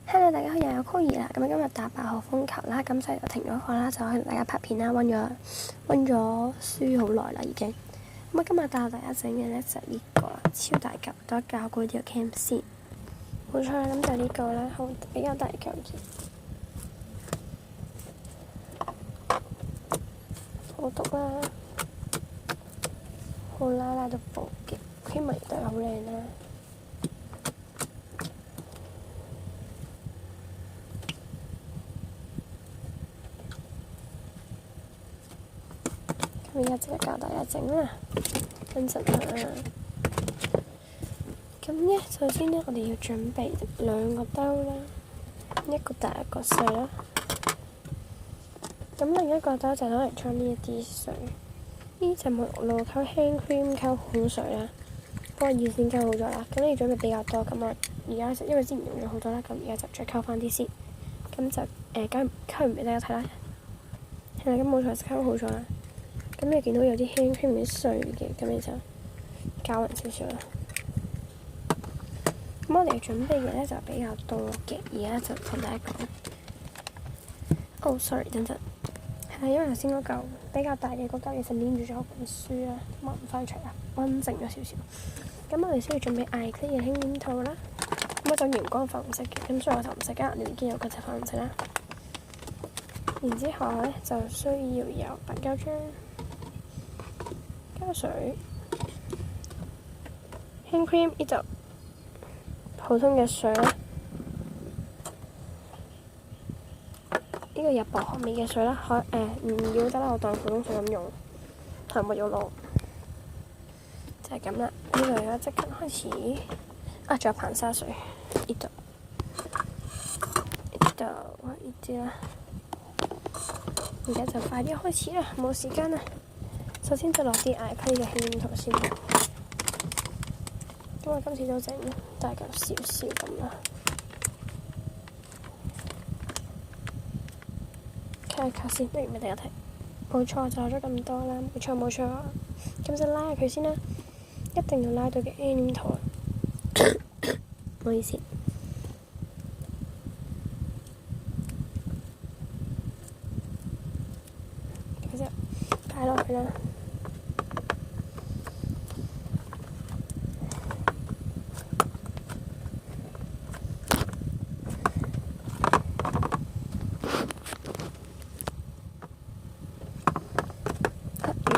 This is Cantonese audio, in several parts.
Hello，大家好，又有 Chloe 啦。咁今日打8號風球啦，咁就又停咗課啦，就可以同大家拍片啦。溫咗書好耐啦，已經。咁今日帶大家整嘅咧就係呢個啦，超大嚿，等我校過呢個 cam 先。冇錯啦，咁就呢個啦，好比較大嚿嘅，好篤啦，好拉到爆嘅，佢味道好靚啦。咁而家即刻教大家整啦，跟實下。咁咧，首先咧，我哋要準備2個兜啦，一個大一個細啦。咁另一個兜就攞嚟裝呢一啲水，呢就沐浴露溝輕 cream 溝好水啦，不過預先溝好咗啦。咁你準備比較多，咁我而家因為之前用咗好多啦，咁而家就再溝翻啲先。咁就溝完俾大家睇啦。係啦，咁冇錯，溝好咗啦。咁你見到有啲輕 cream 啲碎嘅，咁你就攪勻少少啦。咁我哋準備嘅咧就比較多嘅，而家就同大家講。sorry，等陣。係因為頭先嗰嚿比較大嘅嗰嚿，其實黏住咗本書啦，掹唔翻出嚟啦，溫靜咗少少。咁我哋需要準備艾克嘅輕黏土啦。咁我就陽光粉紅色嘅，咁所以我就唔使加，你已經有嗰隻粉紅色啦。然之後咧就需要有白膠漿、膠水、輕 cream 呢度普通嘅水啦。呢個有薄荷味嘅水啦，唔要得啦，我當普通水咁用，同沐浴露就係咁啦。呢度而家即刻開始，仲有硼砂水，呢度呢啲啦。而家就快啲開始啦，冇時間啦。首先就落啲艾克嘅輕黏土先，咁我今次都整大嚿少少咁啦。睇下先，不如俾大家睇。冇錯，就落咗咁多啦，冇錯。咁就拉下佢先啦，一定要拉到嘅輕黏土。唔好意思。咁就擺落去啦。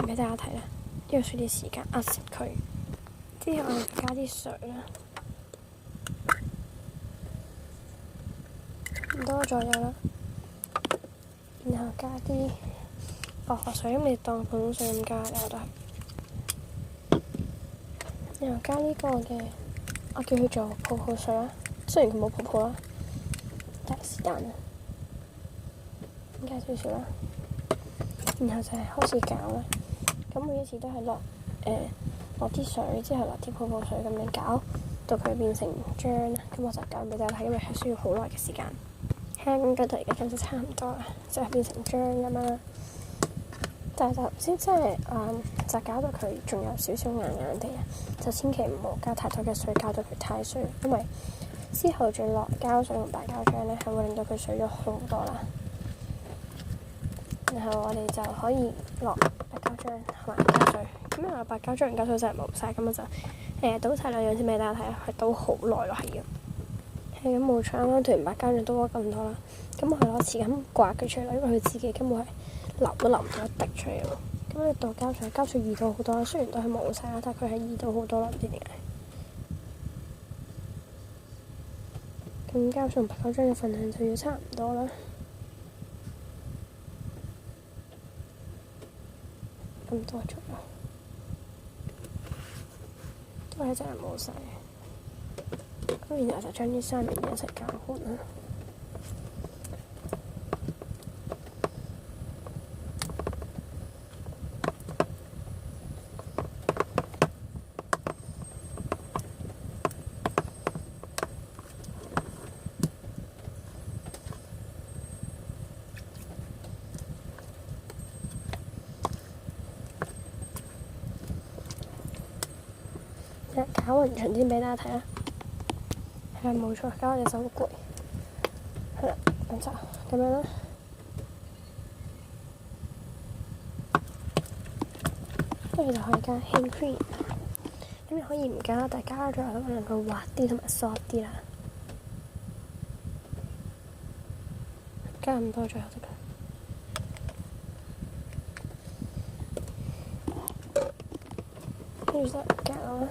俾大家睇啦，因為需要啲時間壓實佢。之後我哋加啲水啦，咁多左右啦。然後加啲薄荷水，咁你當普通水咁加，我都係。然後加呢個嘅，我叫佢做泡泡水啦。雖然佢冇泡泡啦，但係是但啦。加少少啦，然後就係開始攪啦。咁每一次都係落啲水，之後落啲泡泡水咁樣攪，到佢變成漿啦。咁我就攪俾大家睇，因為係需要好耐嘅時間。咁嗰度而家就差唔多啦，就係變成漿咁啦。但係就先真係就攪到佢仲有少少硬硬地啊，就千祈唔好加太多嘅水，攪到佢太水，因為之後再落膠水同白膠漿咧，係會令到佢水咗好多啦。然後我哋就可以落白膠漿同埋膠水。咁啊，白膠漿同膠水真係冇晒，咁我就倒晒2樣先俾大家睇啦。係倒好耐咯，係要。係咁冇錯，啱啱倒完白膠漿倒咗咁多啦。咁我係攞匙羹刮佢出嚟，因為佢自己根本係流都流唔到一滴出嚟咯。咁你倒膠水易到好多啦，雖然都係冇晒啦，但係佢係易到好多啦，唔知點解。咁膠水同白膠漿嘅份量就要差唔多啦。咁多咗，都係真係冇晒。咁然後就將呢3樣嘢一齊攪拌啦。攪勻盡先俾大家睇啦。係冇錯，搞我隻手好攰。係啦，咁就咁樣啦。跟住就可以加 hand cream， 咁你可以唔加，但係加咗都能夠滑啲同埋 soft 啲啦。加咁多最後得㗎。跟住就搞啦。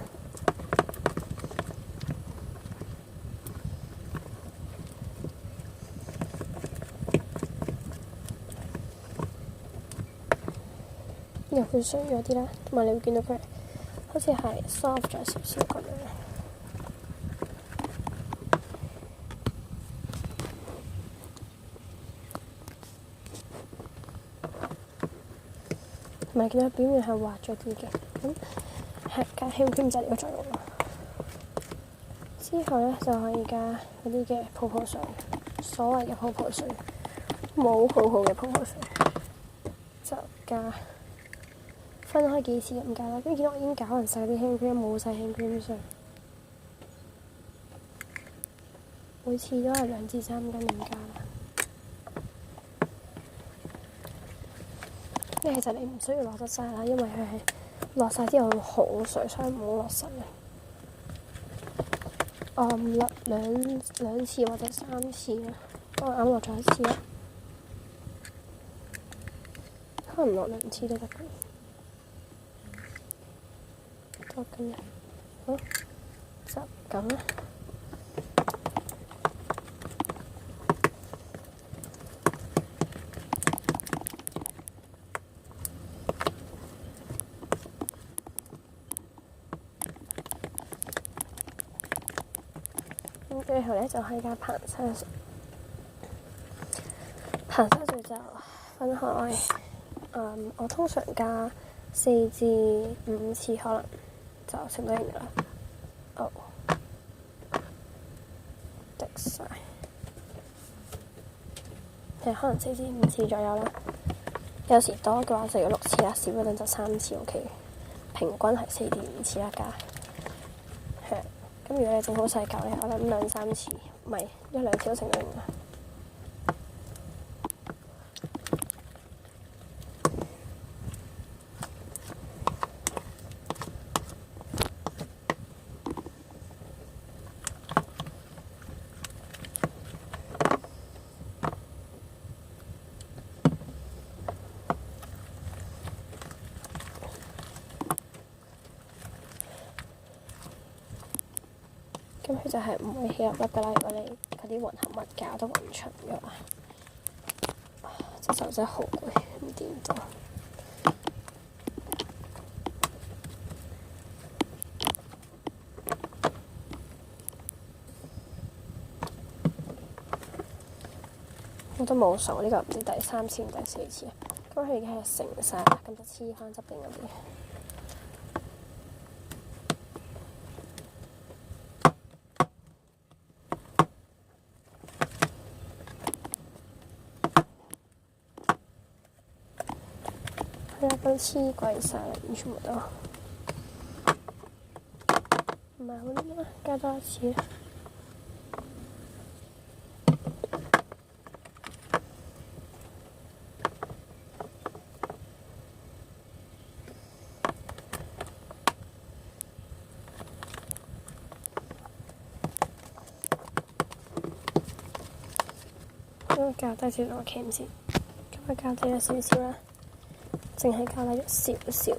又會碎咗啲啦，同埋你會見到佢好似係 soft 咗少少咁樣。同埋見到表面係滑咗啲嘅，咁係加 hand cream 就係呢個作用咯。之後咧就可以加嗰啲嘅泡泡水，所謂嘅泡泡水，冇泡泡嘅泡泡水，就加分開幾次咁加啦。跟住見到我已經攪勻晒啲 hand cream，冇晒 hand cream 水，每次都係2至3斤咁加啦。其實你唔需要落得晒啦，因為佢係落晒之後會好水，所以唔好落實嘅。落兩次或者3次啦，我啱落咗1次啦，可能落2次都得嘅。多咁樣，好，就咁啦。最後咧就可以加硼砂水，硼砂水就分開，我通常加4至5次，可能就成得型㗎啦。滴晒，可能4至5次左右啦。有時多嘅話就要6次啦，少嗰陣就3次 OK。平均係4至5次啦加。咁如果你整好細嚿咧，我諗2、3次，唔係1、2次都成得型啦。咁佢就係唔會起粒粒㗎啦。如果你嗰啲混合物搞得混勻嘅話，隻手真係好攰，唔掂到。我都冇數呢個唔知第3次定第4次啊。咁佢已經係成晒啦，咁就黐翻側邊嗰啲。都黐鬼晒啦，全部都唔係好啲啦，加多1次。咁較低少少個 cam 先，咁啊較低咗少少啦。淨係加咗少少，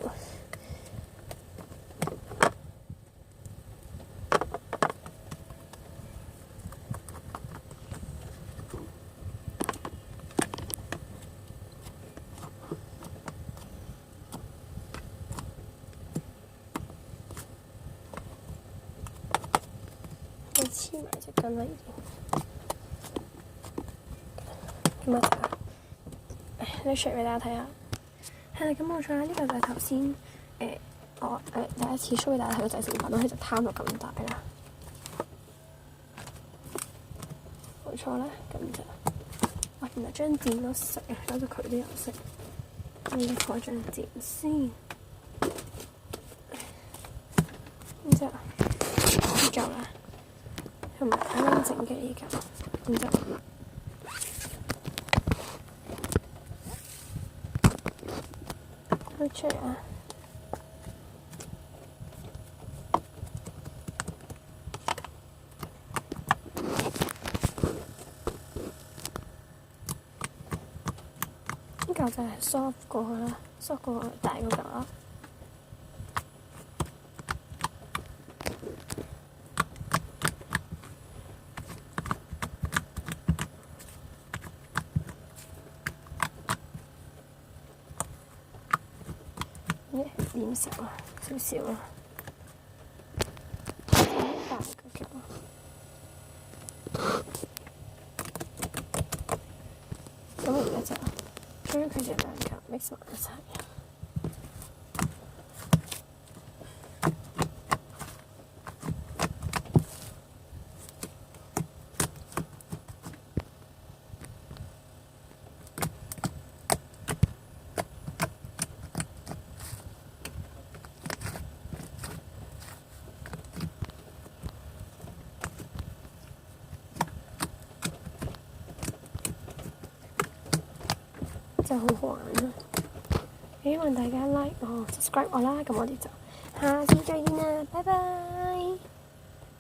我黐埋隻根啦已經。咁啊，呢 shot 俾大家睇下。係啦，咁冇錯啦，呢個就係頭先我第一次 show 俾大家睇嘅製成品啦，佢就攤到咁大啦，冇錯啦，咁就哇，原來張墊都食啊，搞到佢都有食，咁就蓋張墊先，咁就呢嚿啦，同埋啱啱整嘅呢嚿，咁就出嚟啊！呢嚿就係 soft 過去啦，soft 過去大嗰嚿啦。點食啊？少少啦，大嗰嚿。咁而家就將佢哋兩嚿 mix 埋一齊。就好好玩啦！希望大家 like 我、subscribe 我啦，咁我哋就下次再見啦，拜拜！